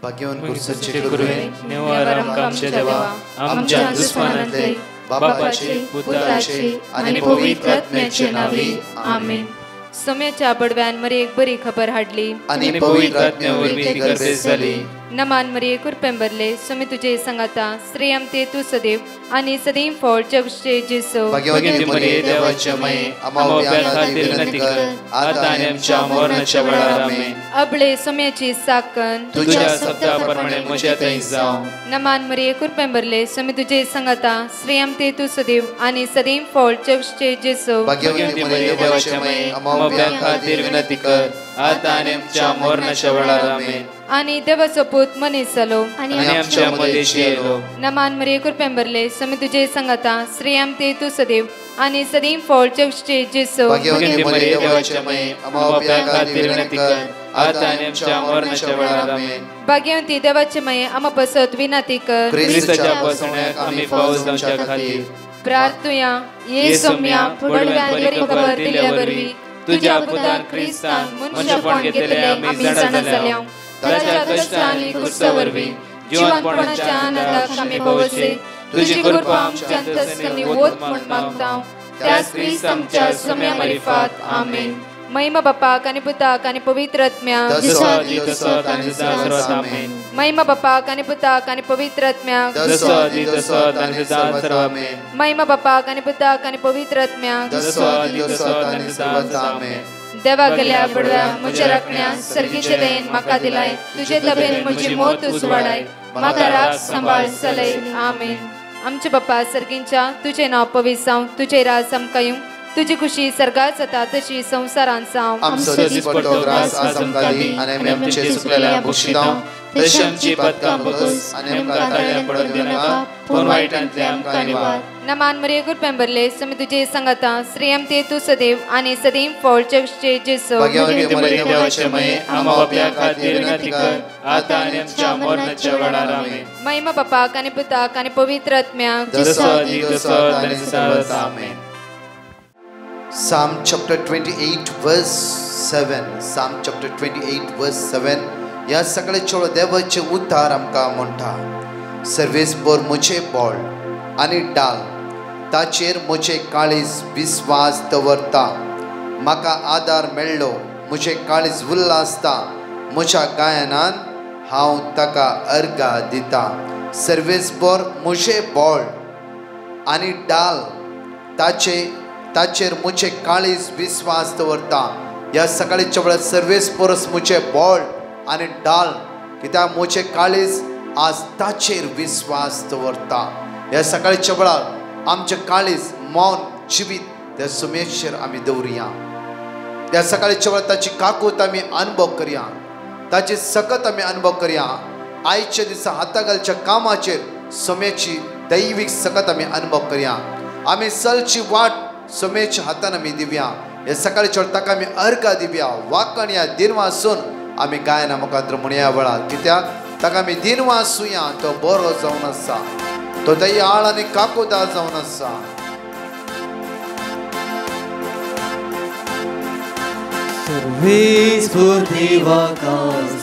भाग्यवान कुर्सचे गुरुवे निवार आमच्या देवा आमच्या दुश्मनांतले बापाचे पुत्राचे आणि पवित्र आत्म्याचे नावे आमेन. सोम्याच्या बडव्यान मरे एक बरी खबर हाडली आणि पवित्र आत्म्यावर भीती गर्भेस झाली. नमान मरिये कुरपेंबरले सोमे तुझे संगाता श्रेयम ते तू सदैव आणि सदैव फळ जगचे जेसो. भाग्यवती मरिये देवाच्या माये आम्हा खातीर विनंती कर आता आणि आमच्या मरणाच्या वेळार आमेन. अबळे सोम्याची साकन तुझ्या शब्दाप्रमाणे म्हज्या थंय जावं. नमान मरिये कुरपेंबरले सोमे तुझे संगाता श्रेयम ते तू सदैव आणि सदैव फळ जगचे जेसो. भाग्यवती मरिये देवाच्या माये आम्हा खातीर विनंती कर आता आणि आमच्या मरणाच्या वेळार आमेन. आणि देवाचो पूत मनीस जालो आणि आमच्या मदेशी येलो. नमान मरिये कुरपेंबरले सोमे तुझे संगाता श्रेयम ते तू सदैव आणि सदैव फळ जगचे जेसो. भाग्यवती मरिये देवाच्या माये आम्हा खातीर विनंती कर आता आणि आमच्या मरणाच्या वेळार आमेन. भाग्यवती देवाचे माये आम्हा पसत विनंती कर ख्रिस्ताच्या पासण्याक आम्ही पावस जावच्या खातीर प्रार्थुया. ये सोम्या बडव्यान बरी खबर दिल्या वरवी तुझ्या पुतान ख्रिस्तान मनुष्यपण घेतले आम्ही जाणा जाल्या. ताच्या कष्टांनी कुर्सावरवी जीवनपणाच्या आनंदाक आम्ही पावसे. तुझी कृपा आमच्या अंतस्करणी वोत म्हण मागता त्याच ख्रिस्त आमच्या सोम्या मार्फत आमेन. महिमा बापाक आणि पुताक आणि पवित्र आत्म्याक महिमा बापाक आणि पुताक आणि पवित्र आत्म्याक महिमा बापाक आणि पुताक आणि पवित्र आत्म्याक देवा गेल्या बडव्या म्हज्या राखण्या सर्गीचे देन म्हाका दिलाय. तुझे तबेन म्हजी मोत उजवाडाय म्हाका राख सांबाळ चलय आमेन. आमचे बापा सर्गींच्या तुझे नाव पवित्र जावं. तुझे राज आमकां येवं. तुझी खुशी सर्गात जाता तशी संसारांत जावं. आमचो दिसपट्टो ग्रास आज आमकां दी आनी आमी आमचे सुकलेल्या बक्षितां तशी आमची पदकां बगस आनी आमकां ताळ्या पडोवन दिनाका पूण वायटांतले आमकां निवार. नमान मरिये कुरपेंबरले सोमे तुझे संगाता श्रेयम ते तू सदैव आणि सदैव फळ जगचे जेसो. भाग्यवती मरिये देवाचे माये आम्हा बापया खातीर विनंती कर आता आनी आमच्या मरणाच्या वेळार आमेन. महिमा बापाक आणि पुताक आणि पवित्र आत्म्याक आमेन. Psalm chapter 28 verse 7. Psalm chapter 28 verse 7. या सगळे चोळ देवाचे उद्धार आमकां म्हणटा. सर्वेस्पर मुझे बोळ आनी डाल ताचेर मुझे काळीज विश्वास दवरता. म्हाका आदार मेळ्ळो मुझे काळीज उल्हासता. म्हज्या गायनान हांव ताका अर्घा दिता. सर्वेस्पर मुझे बोळ आनी डाल ताचेर मुझे काळीज विश्वास दवरता. ह्या सकाळीच्या वेळार सर्वेस परस मुझे बोळ आनी डाल कित्याक मुझे काळीज आज ताचेर विश्वास दवरता. ह्या सकाळीच्या वेळार आमचे काळीज मौन जिवीत त्या सुमेशेर आमी दवरुया. ह्या सकाळीच्या वेळार ताची काकूत आमी अनुभव करया. ताची सकत आमी अनुभव करया. आयच्या दिसा हातागालच्या कामाचेर सोम्याची दैवीक सकत आमी अनुभव करया. आमी चलची वाट सोमेच्या हातान आमी दिवया. हे सकाळीच्या वेळार ताका आमी अर्घ दिवया. वाकण या दिनवासून आमी गायना मुखांतर म्हणया वेळार कित्याक ताका आमी दिनवासूया. तो बरो जावन आसा. तो दयाळ आनी काकूदार जावन आसा. सर्वेस्वर देवाका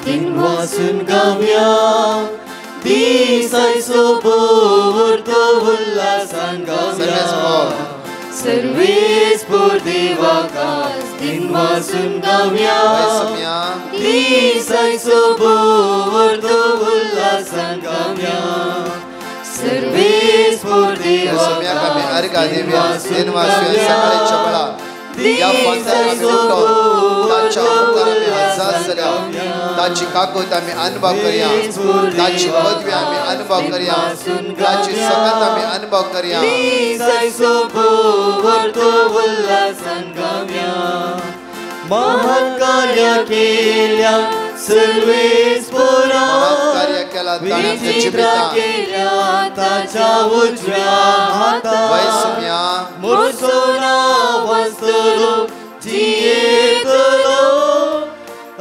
दिनवासून गावया. दिसायचो बोर तो उल्हासान गावया. सर्वेस्वर देवाका दिनवासून गावया. दिसायचो बोर तो उल्हासान गावया. सर्वेस्वर देवाका अर्घा दिवया. दिनवासून सकाळीच्या वेळार या पंथान ताच्या उपकार आमी हजार जाल्या. ताची काकूत आमी अनुभव करया. ताची पदवी आमी अनुभव करया. ताची सकत आमी अनुभव करया. महान कार्य केल्या सर्वेस्परा. कार्य केला ताणें जिवितांत केल्या ताच्या उजव्या हातान. म्हजो नांव वाचतलो जियेतलो.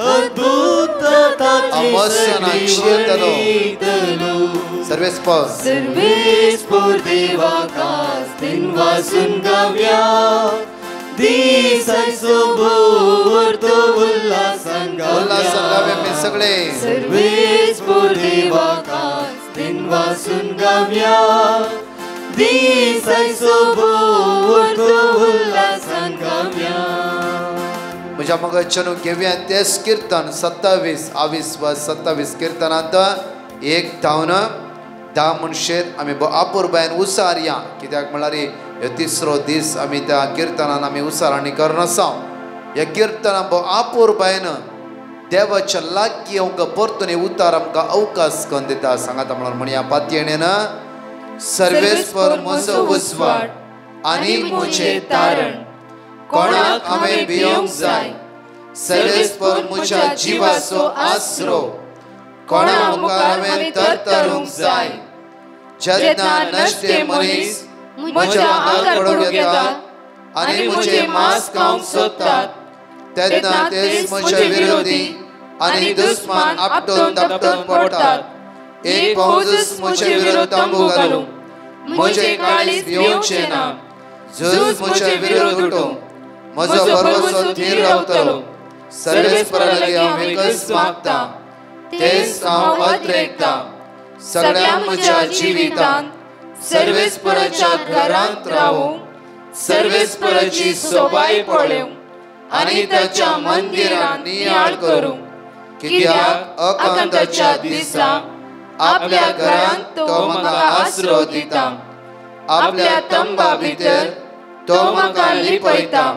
अद्भुत ताची सर्वेस्पर देवाका दिनवासून गावया. दिसायचो भोवतो उल्हासान गावे मी सगळे सर्वेच देवाकाच दिन वासून गावया दिसायचो भोवतो उल्हासान गावया. म्हज्या मगच्यान घेवया तेच कीर्तन 27 व 27 कीर्तनांत एक धावन 10 मनशेर आमी आपुरबायन उसारया. कित्याक म्हळ्यार हे तिसरो दीस आमी त्या कीर्तनान आमी उसाराणी करना आसा. ह्या कीर्तनान आपुरबायन देवाच्या लागीं आमकां परतून उतार आमकां अवकाश करून दिता. सांगात म्हणून म्हणया पातयेणेन सर्वेस्पर म्हजो उजवाड आनी म्हजें तारण कोणाक हांवें भियोंक जाय. सर्वेस्पर म्हज्या जिवाचो आसरो कोणा मुखार हांवें तरतरूंक जाय. जेन्ना नश्टे मनीस म्हज्या आंगार पडूंक येतात आनी म्हजें मांस खावंक सोदतात तेन्ना तेच म्हजे विरोधी आनी दुस्मान आपटून दपटून पडटात. एक फौजूस म्हजे विरोध तंबू घालूं म्हजें काळीज भिवचें ना. झूज म्हजे विरोध उठूं म्हजो भरवसो थीर रावतलो. सर्वेस्परा लागीं हांव एकच मागता तेच हांव अद्रेकता. सगळ्या म्हज्या जिवितांत सर्वेस्पराच्या घरांत रावूं सर्वेस्पराची सोबाय पळोवं आनी ताच्या मंदिरांत नियाळ करूं. कित्याक अकांताच्या दिसा आपल्या घरांत तो म्हाका आसरो दिता. आपल्या तंबा भितर तो म्हाका लिपयता.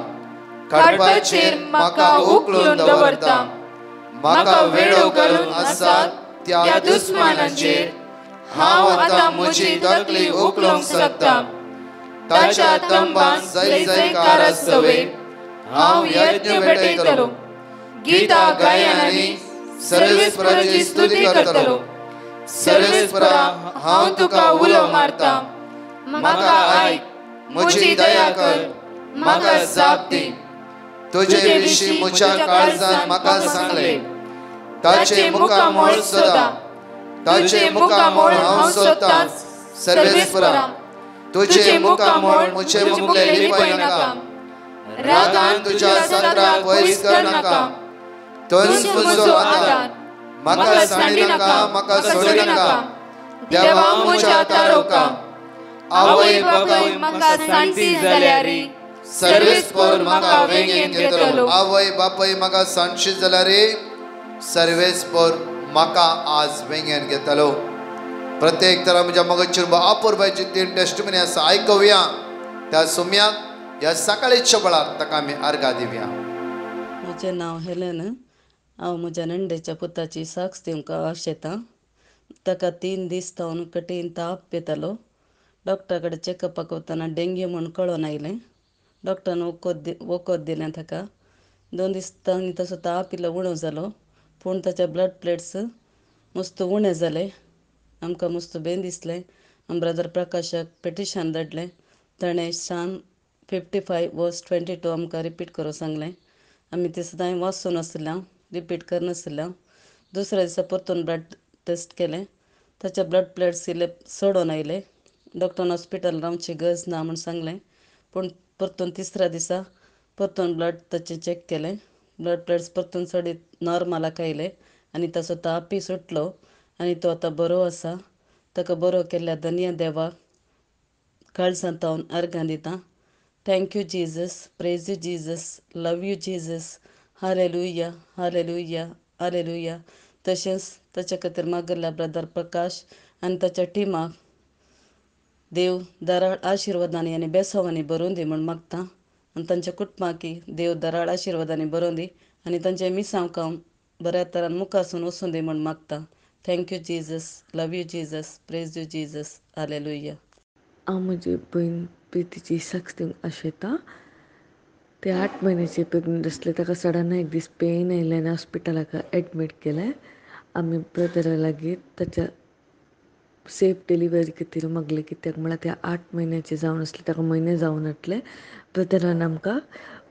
काडपाचेर म्हाका उखलून दवरता. म्हाका वेळो घालून आसात त्या दुस्मानांचेर हांव आतां म्हजी तकली उखलूंक शकता. ताच्या तंबान जय जयकार आसतवे हांव यज्ञ भेटयतलो. गीता गायनांनी सर्वेस्पराची स्तुती करतलो. सर्वेस्परा हांव तुका उलो मारता. म्हाका आयक म्हजी दया कर म्हाका जाप दी. तुजे विशीं म्हज्या काळजान म्हाका सांगले. ताचे मुखामोळ सोदा ताचे मुखामोळ हांव सोदतां. सर्वेस्परा तुजे मुखामोळ म्हजे मुखले लिपय नाका. रागान तुज्या सत्राक पयस कर नाका. तोच म्हजो आदार म्हाका सांडी नाका म्हाका सोडी नाका. देवा म्हज्या तारोका आवय बापूय म्हाका सांडसी जाल्यार सर्वेस्पर म्हाका वेगेन घेतलो. आवय बापूय म्हाका सांडशी जाल्यार सर्वेस्पर म्हाका आज वेगेन घेतलो. प्रत्येक तरा म्हज्या मगचेर आपुरबायची 3 टेस्टमनी आसा आयकूया. त्या सोम्याक ह्या सकाळीच्या वेळार ताका आमी अर्घा दिवया. म्हजें नांव हेलेन. हांव म्हज्या नंडेच्या पुताची साक्ष दिवंक आशेतां. ताका 3 दीस जावन कठीण ताप येतालो. डॉक्टरा कडेन चॅकअपाक वतना डेंग्यू म्हूण कळोन आयलें. डॉक्टरान वखद दिलें ताका. 2 दिसांनी ताचो ताप इल्लो उणो जालो पूण ताचे ब्लड प्लेट्स मस्त उणें जाले. आमकां मस्त बेन दिसलें. ब्रदर प्रकाशाक पेटिशन धाडलें. ताणें सान 55:22 आमकां रिपीट करूं सांगलें. आमी ते सदां वाचून आसल्या रिपीट करनासल्या. दुसऱ्या दिसा परतून ब्लड टेस्ट केलें. ताचे ब्लड प्लेट्स इल्ले चडोन आयले. डॉक्टरान हॉस्पिटल रावची गरज ना म्हूण सांगलें. पूण परतून तिसऱ्या दिसा परतून ब्लड ताचें चॅक केलें. ब्लड प्लेट्स परतून चडीत नॉर्मलाक आयले आनी ताचो तापय सुटलो आनी तो आतां बरो आसा. ताका बरो केल्ल्या धन्य देवाक काळजांत हांव अर्घां दितां. Thank you Jesus. Praise you Jesus. Love you Jesus. Hallelujah hallelujah hallelujah. तशेंच ताचे खातीर मागल्ल्या ब्रदर प्रकाश आनी ताच्या टिमाक देव दराळ आशिर्वादांनी आनी बेसांवांनी भरोवन दी म्हूण मागतां. आनी तांच्या कुटुंबाकय देव दराळ आशिर्वादांनी भरोवन दी आनी तांचे मिसांव काम बऱ्या तरान मुखासून वचून दी म्हूण मागतां. Thank you Jesus. Love you Jesus. Praise you Jesus. Hallelujah. हांव म्हजी भयण प्रितीची साक्ष दिवंक आशेतां. ते 8 म्हयन्याचे प्रेग्नंट आसले. ताका सडन एक दीस पेन आयलें आनी हॉस्पिटलाक एडमीट केलें. आमी ब्रदरा लागीं ताच्या सेफ डिलिव्हरी खातीर मागलें. कित्याक म्हळ्यार ते 8 म्हयन्याचे जावन आसले. ताका म्हयने जावन नासले. ब्रदरान आमकां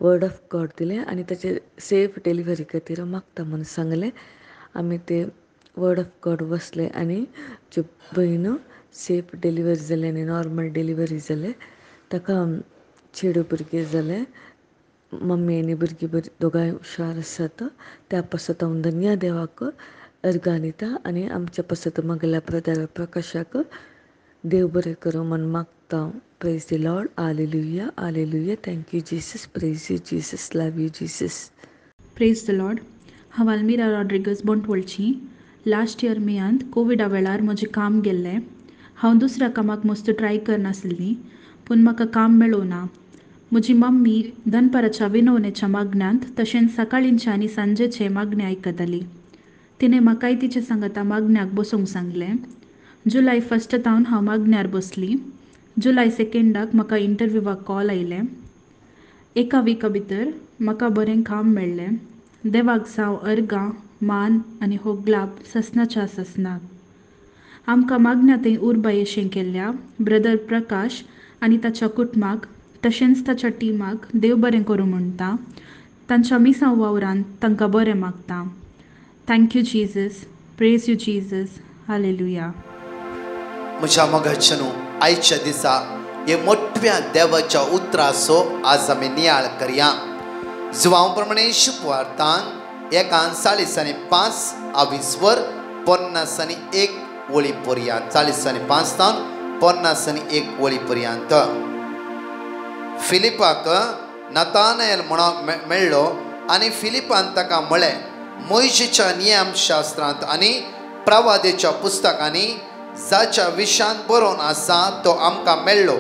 वर्ड ऑफ गॉड दिलें आनी ताचे सेफ डिलिव्हरी खातीर मागता म्हूण सांगलें. आमी ते वर्ड ऑफ गॉड वाचलें आनी म्हजी भयण सेफ डिलिव्हरी जाली आनी नॉर्मल डिलिव्हरी जालें. ताका चेडूं भुरगें जालें. मम्मी आनी भुरगीं बरीं दोगांय हुशार आसात. त्या पासत हांव धन्य देवाक अर्गां आनी आमच्या पासत म्हगेल्या ब्रदर प्रकाशाक देव बरें करूं म्हण मागता. Praise the Lord. Hallelujah hallelujah. Thank you Jesus. Praise you Jesus. Love you Jesus. Praise the Lord. हांव अल्मिरा रॉड्रिगस बोंटवळची. लास्ट इयर मेयांत कोविडा वेळार म्हजें काम गेल्लें. हांव दुसऱ्या कामाक मस्त ट्राय करनासली पूण म्हाका काम मेळूं ना. म्हजी मम्मी दनपाराच्या विनवणेच्या मागण्यांत तशेंच सकाळींचे आनी सांजेचे मागणे आयकताली. तिणें म्हाकाय तिचे सांगता मागण्याक बसूंक सांगलें. जुलय 1 हांव मागण्यार बसली. जुलय 2 म्हाका इंटरव्यूवाक कॉल आयलें. एका विका भितर म्हाका बरें काम मेळ्ळें. देवाक जावं अर्गां मान आनी होगलाप ससनाच्या ससनाक. आमकां मागण्यांतय उर्बायेशें केल्ल्या ब्रदर प्रकाश आनी ताच्या कुटुंबाक तशेंच ताच्या टिमाक देव बरें करूं म्हणटा. तांच्या मिसांव वावरांत तांकां बरें मागता. Thank you Jesus. Praise you Jesus. Hallelujah. म्हज्या मोगाचेनू आयच्या दिसा हे मोठव्या देवाच्या उतराचो आज आमी नियाळ करया. जुवांव प्रमाणे शुभवार्तान 1:40-5 आविस्वर 50-1 वळी पर्यंत 40-5 तावन 50-1 वळी पर्यंत. फिलिपाक नतानएल म्हणून मेळ्ळो आनी फिलिपान ताका म्हळें, मोइशेच्या नियमशास्त्रांत आनी प्रवादेच्या पुस्तकांनी जाच्या विशयान बरोवन आसा तो आमकां मेळ्ळो.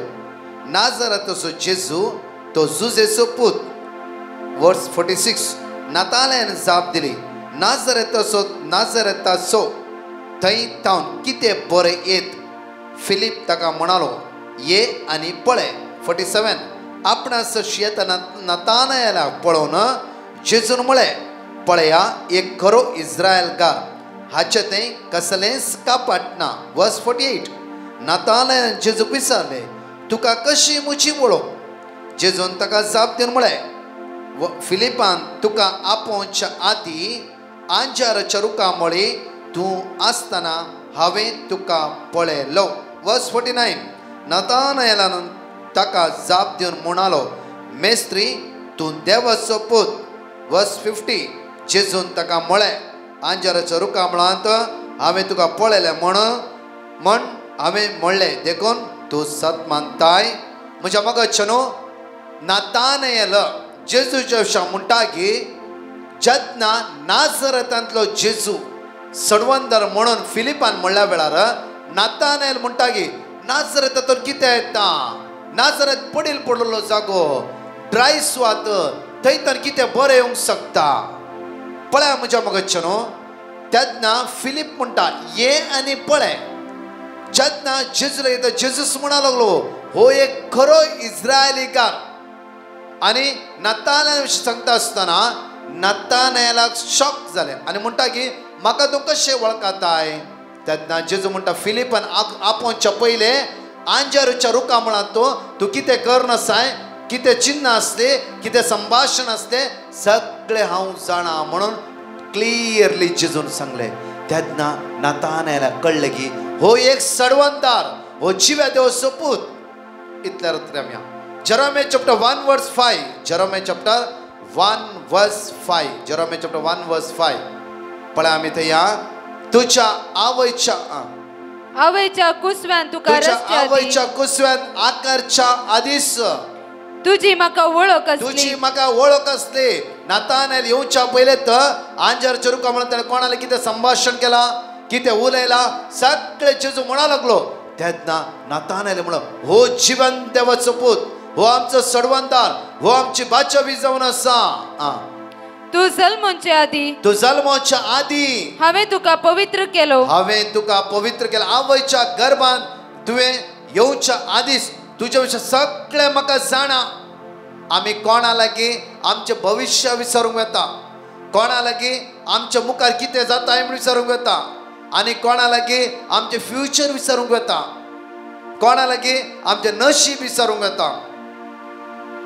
नाजराचो जेजू तो जुजेचो पूत. वर्स 46. नतानएल जाप दिली, नाजराचो थंय तावन कितें बरें येत. फिलीप ताका म्हणालो, ये आनी पळय. 47. आपणास येतना नतानएलाक पळोवन जेजून म्हळें, पळया एक खरो इस्रायलकार, हाचे थंय कसलेंच कापाट ना. वर्स 48. नतानएलान जेजूक विचारले, तुका कशी म्हजी वळख. जेजून ताका जाप दिवन म्हळें, फिलिपान तुका आपोवच्या आदीं आंजाराच्या रुखामळी तूं आसतना हांवें तुका पळयलो. वर्स 49. नतानएलान ताका जाप दिवन म्हणालो, मेस्त्री तूं देवाचो पूत. वर्स 50. जेजून ताका म्हळें, आंजाराच्या रुखामळांत हांवें तुका पळयलें म्हण हांवें म्हणलें देखून तूं सत मानताय. म्हज्या मोगाचेनू नतानएल जेजूच्या विशयां म्हणटा की जेन्ना नाजरांतलो जेजू सडवंदर म्हणून फिलिपान म्हणल्या वेळार नतानएल म्हणटा की नाजरांतून कितें येता. नाजरांत पडील पडलेलो जागो, ड्राय स्वात, थंय कितें बरें येवंक शकता. पळय म्हज्या मोगाचेनू, तेन्ना फिलीप म्हणटा ये आनी पळय. जेन्ना जेजूला येता जेजूस म्हणा लागलो, हो एक खरो इस्रायलीकार. आनी नतानएला विशीं सांगता आसतना नतानएलाक शॉक जालें आनी म्हणटा की म्हाका तूं कशें वळखताय. तेन्ना जेजू म्हणटा, फिलिपान आपोवच्या पयलें आंजाराच्या रुखामळांत तूं कितें करनासाय, कितें चिन्ह आसलें, कितें संभाशण आसलें, सगळें हांव जाणा म्हणून क्लियरली जेजून सांगलें. तेन्ना नतानएलाक कळ्ळें की हो एक सडवंदार, हो जिव्या देवाचो पूत. इतल्या रात्री आमी जेरोमिया चॅप्टर 1 वर्स 5. जेरोमिया चॅप्टर 1 वर्स 5. जेरोमिया चॅप्टर 1 वर्स 5. पळय आमी थंय तुज्या आवयच्या कुसव्यान तुका रस्त्या आवयच्या कुसव्यान आकारच्या आदीस तुजी म्हाका वळख असली. नतानएल येवच्या पयले आंजाराच्या रुखामळांत ताणें कोणाला कितें संभाशण केला, कितें उलयला, सगळें जेजू म्हणा लागलो. तेन्ना नतानएल म्हणलो, हो जिवंत देवाचो पूत, हो आमचो सडवंदार, हो आमची बाचा जावन आसा. तू जल्माच्या आदी हांवें तुका पवित्र केलो. आवयच्या गर्भांत तुवें येवच्या आदीस तुज्या विशीं सगळें म्हाका जाणा. आमी कोणा लागीं आमचें भविश्य विचारूंक येता, कोणा लागीं आमच्या मुखार कितें जाता म्हूण विचारूंक येता, आनी कोणा लागीं आमचें फ्युचर विचारूंक येता, कोणा लागीं आमचें नशीब विचारूंक येता.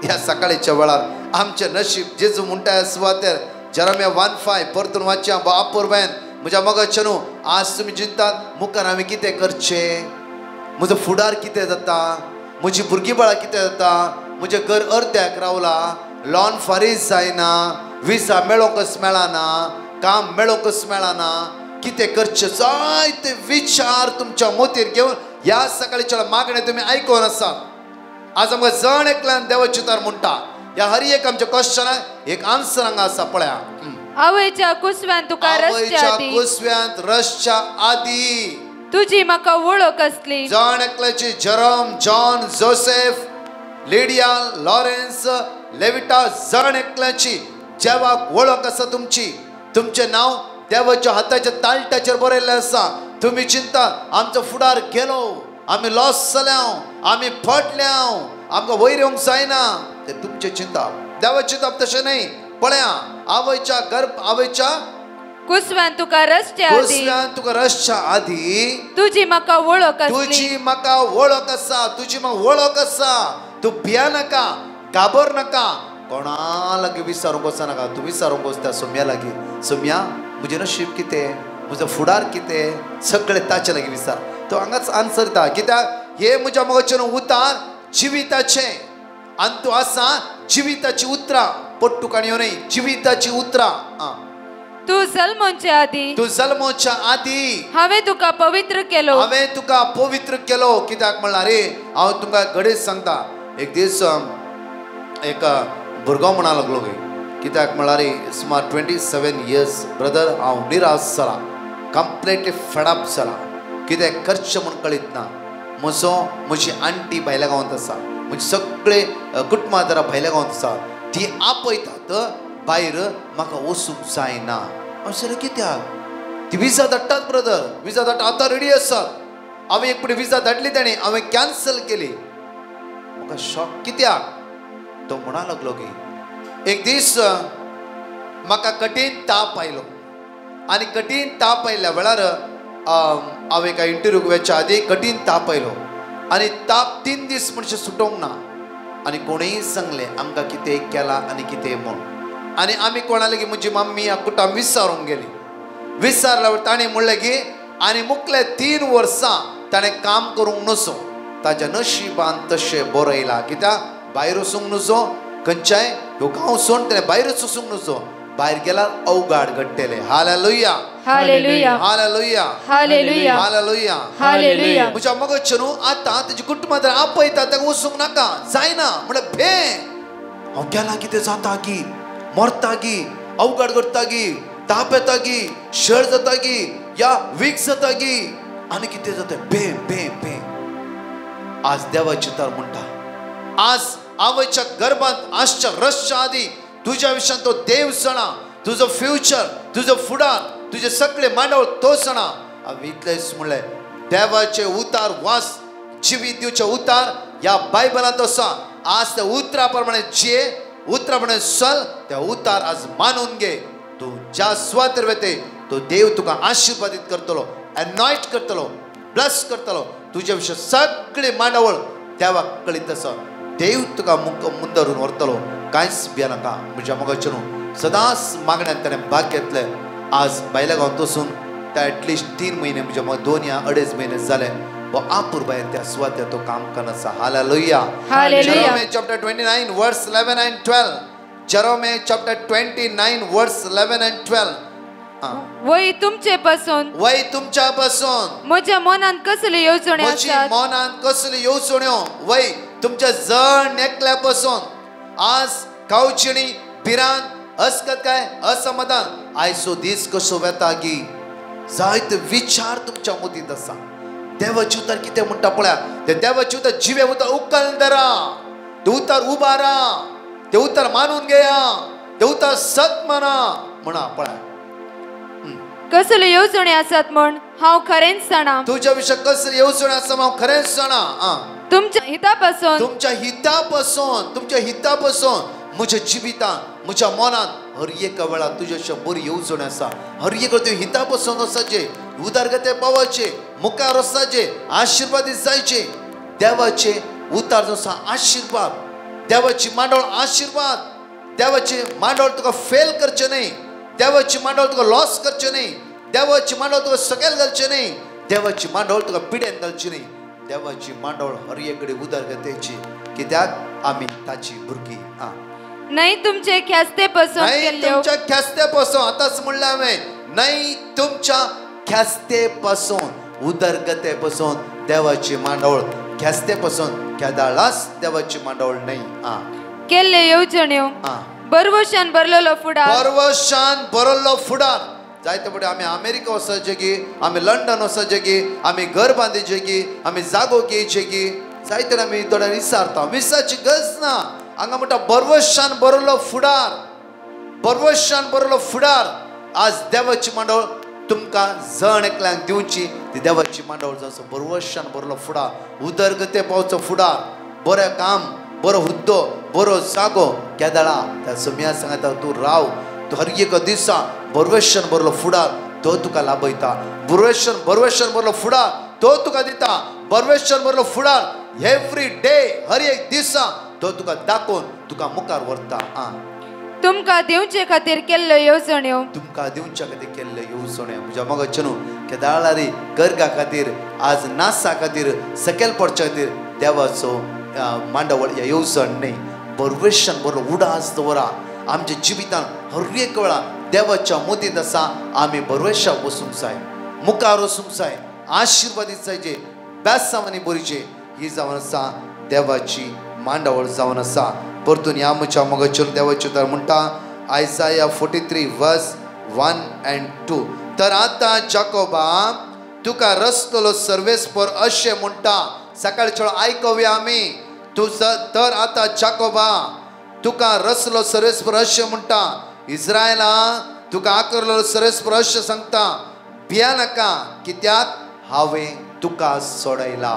ह्या सकाळीच्या वेळार आमचें नशीब जेजू म्हणटा सुवातेर जेरोमिया 1:5 परतून वाचया. अपूर्वेन म्हज्या मोगाचेनू, आज तुमी चिंतात मुखार हांवें कितें करचें, म्हजो फुडार कितें जाता, म्हजी भुरगीं बाळां कितें जाता, म्हजें घर अर्द्याक रावलां, लॉन फारीच जायना, विजा मेळोकच मेळना, काम मेळोकच मेळना, कितें करचें जायते विचार तुमच्या मोतीर घेवन ह्या सकाळीच्या मागणे तुम्ही आयकोन आसात. आज आमकां जण एकल्यान देवाची उतर म्हणटा. ह्या हर एक आमच्या क्वेश्चनाक एक आन्सर हांगा आसा पळया. आवयच्या कुसव्यान तुका रसच्या आदी, कुसव्यांत रसच्या आदी तुजी म्हाका वळख असली. जण एकल्याची जरम, जॉन, जोसेफ, लिडिया, लॉरेन्स, लेविटा जण एकल्याची जेवाक वळख आसा तुमची. तुमचे नाव देवाच्या हाताच्या तालट्याचेर बरयल्लें आसा. तुम्ही चिंता आमचो फुडार गेलो, आमी लॉस जाल्याव, आमी फटल्याव, आमकां वयर येवंक जायना, ते तुमचे चिंता. देवाची चिंता तशें न्हय. पळया आवयच्या गर्भ, आवयच्या कुसव्यान तुका रसच्या आदी, कुसव्यान तुका रसच्या आदी तुजी म्हाका वळख असली. तुजी म्हाका वळख आसा, तुजी म्हाका वळख आसा. तू भिया नाका, घाबर नाका, कोणा लागीं विचारूंक वचनाका. तू विचारूंक वच त्या सोम्या लागीं. सोम्या म्हजें नशीब कितें, म्हजो फुडार कितें, सगळें ताचे लागीं विचार. तो हांगाच आन्सर दिता. कित्याक हे म्हज्या मोगाचेर उतार जिविताचें, आनी तूं आसा जिविताची उतरां. पट्टू काणयो न्हय, जिविताची उतरां. तू जल्मोच्या आदी, तू जल्मोच्या आदी हांवें तुका पवित्र केलो. हांवें तुका पवित्र केलो. कित्याक म्हणल्यार रे हांव तुमकां घडीच सांगता. एक दीस एक भुरगो म्हणा लागलो खंय. कित्याक म्हणल्यार सुमार 27 years ब्रदर हांव निराश जाला, कंप्लीटली फेडअप जाला. कितें करचें म्हूण कळीत ना. म्हजी आंटी भायल्या गांवांत आसा, म्हजी सगळे कुटुंबादारां भायल्या गांवांत आसा. ती आपयतात भायर, म्हाका वचूंक जायना. अशें कित्याक? ती विजा धाडटात ब्रदर, विजा धाडटा, आतां रेडी आसात. हांवें एक विजा धाडली ताणें, हांवें कॅन्सल केली. म्हाका शॉक. कित्याक? तो म्हणा लागलो की एक दीस म्हाका कठीण ताप आयलो, आनी कठीण ताप आयिल्ल्या वेळार हांवें एका इंटरव्यूक वचच्या आदी कठीण ताप आयलो, आनी ताप 3 दीस म्हणचे सुटोंक ना. आनी कोणेंय सांगलें आमकां कितें केलां आनी कितें म्हूण. आनी आमी कोणा लागीं म्हजी मम्मी कुटाम विचारूंक गेली. विचारल्या ताणें म्हणलें की आनी मुखले 3 वर्सां ताणें काम करूंक नसो. ताच्या नशिबान तशें बरयलां. कित्याक भायर वचूंक नजो, खंयच्याय ह्यो गांव सोडून ताणें भायरच वचूंक नजो. भायर गेल्यार अवघड घडटलें. Hallelujah, hallelujah, hallelujah, hallelujah, hallelujah, hallelujah. म्हज्या मोगाचेर आतां तेजी कुटुंबादार आपयता, ताका वचूंक नाका, जायना म्हणल्यार भे. हांव गेला कितें जाता गी, मरता गी, अवघड घडटा गी, ताप येता गी, शळ जाता गी, या वीक जाता गी, आनी कितें जाता भे भे भे. आज देवाची तर म्हणटा, आज आवयच्या गर्भांत आसच्या रसच्या आदी तुझ्या विशयान तो देव जाणा. तुजो फ्युचर, तुजो फुडार, तुजे सगळे मांडवळ तो जाणा. हांवें इतलेंच म्हणलें. देवाचे उतार वास, जिवीत दिवचे उतार ह्या बायबलांत आसा. आज त्या उतरा प्रमाणे जिये, उतरा प्रमाणे चल. त्या उतार आज मानून घे. तूं ज्या सुवातेर वेते तो देव तुका आशिर्वादीत करतलो, एनॉयट करतलो, ब्लेस करतलो. तुजे विशय सगळे मांडवळ देवाक कळीत आसा. देव तुका मुंदरून व्हरतलो. कांयच भिया नाका. म्हज्या मोगाचेर सदांच मागण्यान ताणें भाग घेतलें. आज भायल्या गांवांत वचून त्या एटलिस्ट 3 महिने म्हणजे 2 या 2.5 महिने जाले. आपूर भायर त्या सुवातेर तो काम करन आसा. Hallelujah, hallelujah. chapter 29 verse 11 and 12. Jerome chapter 29 verse 11 and 12. वय तुमचे पासून, वय तुमच्या पासून, म्हज्या मनांत कसली येवजण्यो म्हजी आसात. मनांत कसली येवजण्यो. वय तुमच्या जण एकल्या पासून. आज कावचिणी, भिरांत, अस्कताय, असमाधान, आयचो दीस कसो वेता गी. जायते विचार तुमच्या मतींत आसा. देवाची उतार कितें म्हणटा पळया. ते देवाची उतार जिवे उतार उखल धरा. ते उतार उबारा. ते उतार मानून घेया. ते उतार सत माना म्हणा पळया. कसली येवजण्यो आसात म्हण हांव खरेंच जाणा. तुझ्या विशय कसली येवजण आसा हांव खरेंच जाणा. तुमच्या हितापासून, तुमच्या हितापासून, तुमच्या हितापासून म्हज्या जिवितांत, म्हज्या मनांत हर एका वेळा तुज्या बरी येवजण आसा. हर एक त्यो हितापासून वचाचे, उदारगते पावचे, मुखार वचाचे, आशिर्वादीत जायचे. देवाचे उतार जो आसा आशिर्वाद. देवाची मांडवळ आशिर्वाद. देवाची मांडवळ तुका फेल करचे न्हय. देवाची मांडवळ तुका लॉस करचे न्हय. देवाची मांडवळ तुका सकयल घालचे न्हय. देवाची मांडवळ तुका पिड्यान घालची न्हय. देवाची मांडवळ हर एक कडेन उदारगतेची. कित्याक आमी ताची भुरगीं. नाही तुमचे ख्यास्ते पासून नाही केल्ल्यो तुमच्या ख्यास्त्यापासून आताच म्हणलं हांवें नाही तुमच्या ख्यास्तेपासून उदरगतेपासून देवाची मांडवळ ख्यास्तेपासून केदाळास देवाची मांडवळ नाही केल्ले येवजण्यो बरवशान बरलेलो फुडार बरवशान बरल्लो फुडार जायते पडे आम्ही अमेरिका वचचे की आम्ही लंडन वचचे की आम्ही घर बांदचे की आम्ही जागो घेवचे की जायते आम्ही थोड्या विचारता विसाची गरज ना हांगा म्हणटा बरवशान बरल्लो फुडार बरवशान बरल्लो फुडार आज देवाची मांडवळ तुमकां जण एकल्यांक दिवची ती देवाची मांडवळ जसो बरवशान बरलो फुडार उदरगते पावचो फुडार बरें काम बरो हुद्दो बरो जागो केदाळा त्या समिया सांगता तूं राव तू हर एक दिसा बरवेशन बरलो फुडार तो तुका लाभयता बरवेशन बरलो फुडार तो तुका दिता बरवेशन बरलो फुडार एवरी डे हर एक दिसा तो तुका दाखोवन तुका मुखार व्हरता तुमकां दिवचे खातीर केल्ल्यो येवजण्यो तुमकां दिवच्या खातीर केल्ल्यो येवजण्यो म्हज्या मोगाचेनू केदाळारी गर्गा खातीर आज नासा खातीर सकयल पडच्या खातीर देवाचो मांडवळ ह्या येवजण न्ही बरवेशन बरो उडास दवरा आमच्या जिवितान हर एक वेळा देवाच्या मोदीत आसा आमी बरवेशाक वसूंक जाय मुखार वसूंक जाय आशिर्वादीत जायचे बेसांवांनी बरीचे ही जावन आसा देवाची मांडवळ जावन आसा परतून ह्या म्हज्या मोगाचेर देवाचे उतर म्हणटा आयसाया 43 वर्स 1 and 2 तर आतां जाकोबा तुका रचतलो सर्वेस्पर अशें म्हणटा सकाळचो आयकूया आमी तर आतां जाकोबा तुका रचलो सर्वेस्पर अशें म्हणटा इस्रायला तुका आकारलो सर्वेस्पर अशें सांगता भिया नाका कित्याक हांवें तुका सोडयला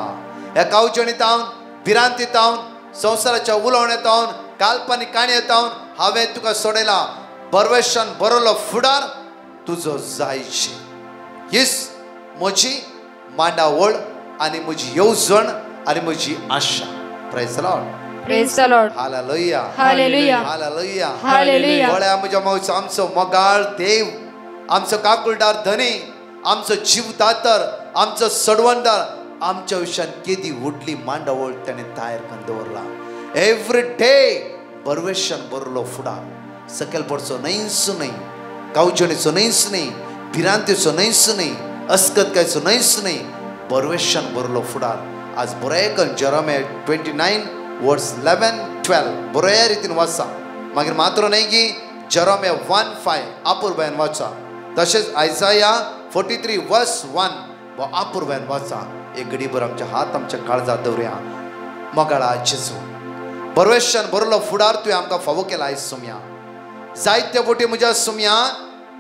ह्या कावजणीतावन भिरांतीतावन संवसाराच्या उलोवण्यातावन काल्पनीक काणयेतावन हांवें तुका सोडयला बरवेशान बरलो फुडार तुजो जायची हीच म्हजी मांडावळ आनी म्हजी येवजण आनी म्हजी आशा praise the Lord Praise the Lord. Hallelujah. Hallelujah. Hallelujah. Hallelujah. गोळ्या म्हज्या मावचो आमचो मोगाळ देव आमचो काकुळदार धनी आमचो जीवदातर आमचो सडवणदार आमच्या विशयान केदी व्हडली मांडवळ ताणें तयार करून दवरला एवरी डे बरवेशान बरलो फुडार सकयल पडचो न्हयच न्हय कावजणीचो न्हयच न्हय भिरांतीचो न्हयच न्हय अस्कतकायचो न्हयच न्हय बरवेशान बरलो फुडार आज बरें जेरोमिया 29 वर्स 11-12 बऱ्या रितीन वाचा मागीर मात्र न्हय की जेरोमिया 1:5 आपुरबायन वाचा तशेंच आयसाया 43 वर्स 1 वो आपुरबायन वाचा एक घडीभर आमचे हात आमच्या काळजात दवरया मोगाळा जेजू बरवेशान बरलो फुडार तुवें आमकां फावो केला आयज सुमया जायत्या फावटी म्हज्या सुमया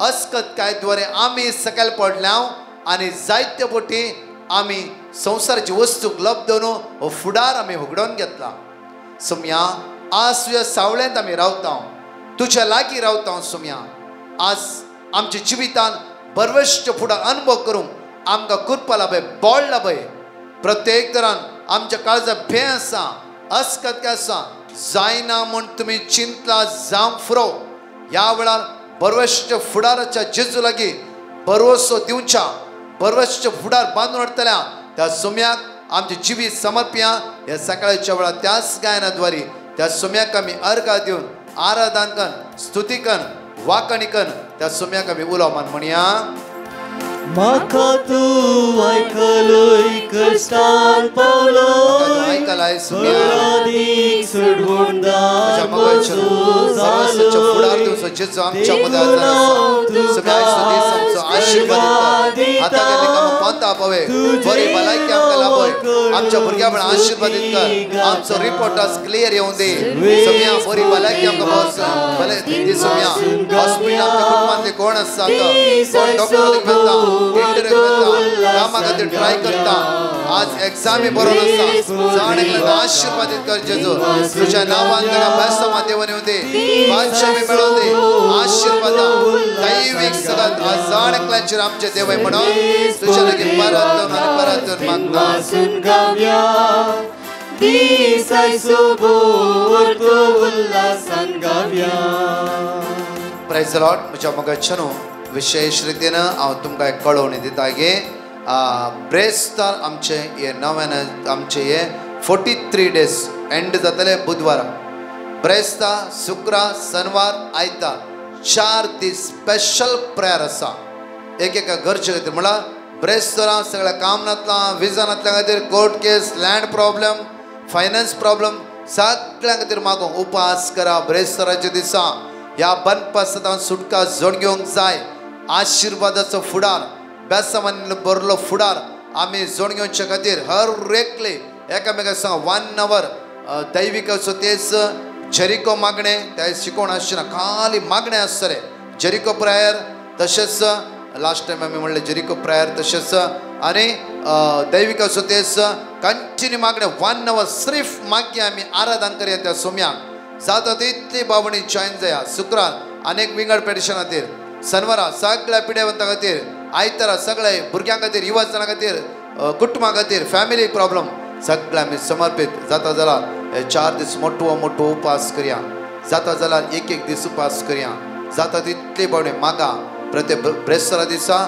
अस्कतकाय द्वारे आमी सकयल पडल्या आनी जायत्या फावटी आमी संवसाराची वस्तूक लब दवरून हो फुडार आमी उगडोवन घेतला सुमया आज तुझ्या सावळ्यांत आमी रावता तुझ्या लागीं रावता सुमया आज आमच्या जिवितान बरवेशचे फुडार अनुभव करूंक आमकां करपा लाभय बोळ लाभय प्रत्येक तरान आमच्या काळजांत भंय आसा अस्कतकाय आसा जायना म्हूण तुमी चिंतला जावं फुरो ह्या वेळार बरवेशच्या फुडाराच्या जेजू लागीं बरवसो दिवच्या बरवेशचे फुडार बांदून हाडटल्या त्या सुमयाक आमचे जिवीत समर्पिया ह्या सकाळच्या वेळार त्याच गायनाद्वारे त्या सुमयाक आमी अर्घ दिवन आराधन कन स्तुती कन वाकणी कन त्या सुमयाक आमी उलो मान म्हणया म्हाका तूं आयकलोय कश्टान पावलो आयकलाय सुमया अदीक सडवणदार बरवेशच्या फुडार दिवचो जेजू आमच्या मदत सगळ्या आशीर्वाद हाताक कामां पावता पळय बरी भलायकी आमकां लाभय आमच्या भुरग्यां पण आशीर्वादीत कर आमचो रिपोर्ट आज क्लियर येवं दे सगळ्या बरी भलायकी आमकां पावस भले दी सगळ्या हॉस्पिटल आमच्या कुटुंबांतले कोण आसा कोण डॉक्टराक मेळटा इंटरव्यू मेळटा कामा खातीर ट्राय करता आज एग्जामी बरो आसा जाणेक आशीर्वादीत कर जेजू तुज्या नांवान ताका बेस्तांवां देवन येवं दे बादशाही मेळोवन दे आशीर्वादा दैवीक सगळ्यात आज जाणेकल्याचेर आमचे देवय म्हणून तुझ्या लागीं परतून आनी परतून मागता सुन गावया दिसाय सोबोर तो उल्हासान गावया प्रेज द लॉर्ड म्हज्या मोगाचेनू विशेष रितीन हांव तुमकां एक कळोवणी दिता गे ब्रेस्तार आमचे हे नव्यान आमचे हे 43 days एंड जातले बुधवारा ब्रेस्तार, शुक्रार, शनिवार, आयतार 4 दीस स्पेशल प्रेयर आसा एक घरचे खातीर. म्हळ्यार ब्रेस्तारां सगळ्या कामनांतल्या विजनांतल्या खातीर, कोर्ट केस, लँड प्रॉब्लेम, फायनान्स प्रॉब्लेम सगळ्यां खातीर मागोवंक उपास करा. ब्रेस्ताराच्या दिसा ह्या बनपासतां सुटका जोड घेवंक जाय. आशिर्वादाचो फुडार, बेसामान्य बरलो फुडार आमी जोड घेवचे खातीर हर एकले एकामेकाक सांग 1 hour दैविकाचो तेच जेरिको मागणे त्या शिकोवण आसचेना, खाली मागणे आसतले. जेरिको प्रेयर तशेंच लास्ट टायम आमी म्हणलें जेरिको प्रेयर तशेंच आनी दैविकाचो तेच कंटिन्यू मागणे 1 hour सिर्फ मागया आमी आराधन करया त्या सोम्याक. जाता तितली बावणी जॉयन जाया. शुक्रार अनेक विंगड पेटिशन खातीर, शनिवारा सगळ्या पिडेवंतां खातीर, आयतारा सगळे भुरग्यां खातीर, युवा जनां खातीर, कुटुंबां खातीर, फॅमिली प्रॉब्लेम सगळें आमी समर्पीत. जाता जाल्यार 4 दीस मोठो उपास करया. जाता जाल्यार एक दीस उपास करया. जाता तितली बावणी मागा. प्रत्येक ब्रेस्तारा दिसा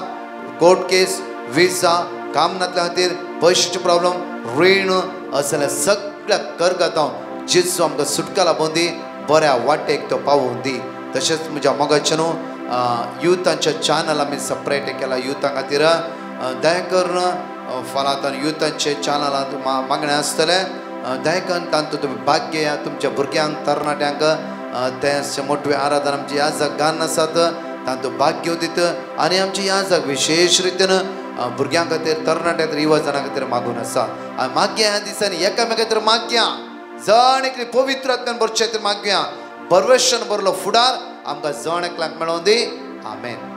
कोर्ट केस, विजा, कामनांतल्या खातीर, पयशांचे प्रॉब्लेम, रीण असले सगळ्या करगतां जेजू आमकां सुटका लाभोवन दी, बऱ्या वाटेक तो पावोवन दी. तशेंच म्हज्या मोगाचें न्हू युथांचे चॅनल आमी सेपरेट केला युथां खातीर. दया करून फाल्यां युथांचे चॅनलांत मागणें आसतले. दया करून तातूंत तुमी भाग घेया. तुमच्या भुरग्यांक तरणाट्यांक ते मोठे आराधना आमची याजाक गान आसात तातूंत भाग घेवं दीत. आनी आमची याजाक विशेष रितीन भुरग्यां खातीर, तरणाट्यां खातीर, युवा जनां खातीर मागून आसा. आनी मागया ह्या दिसांनी एकामेका खातीर मागया. जण एकली पवित्र आत्म्यान बरचे खातीर मागया. परमेश्वरान बरलो फुडार आमकां जण एकल्याक मेळोवन दी. आमेन.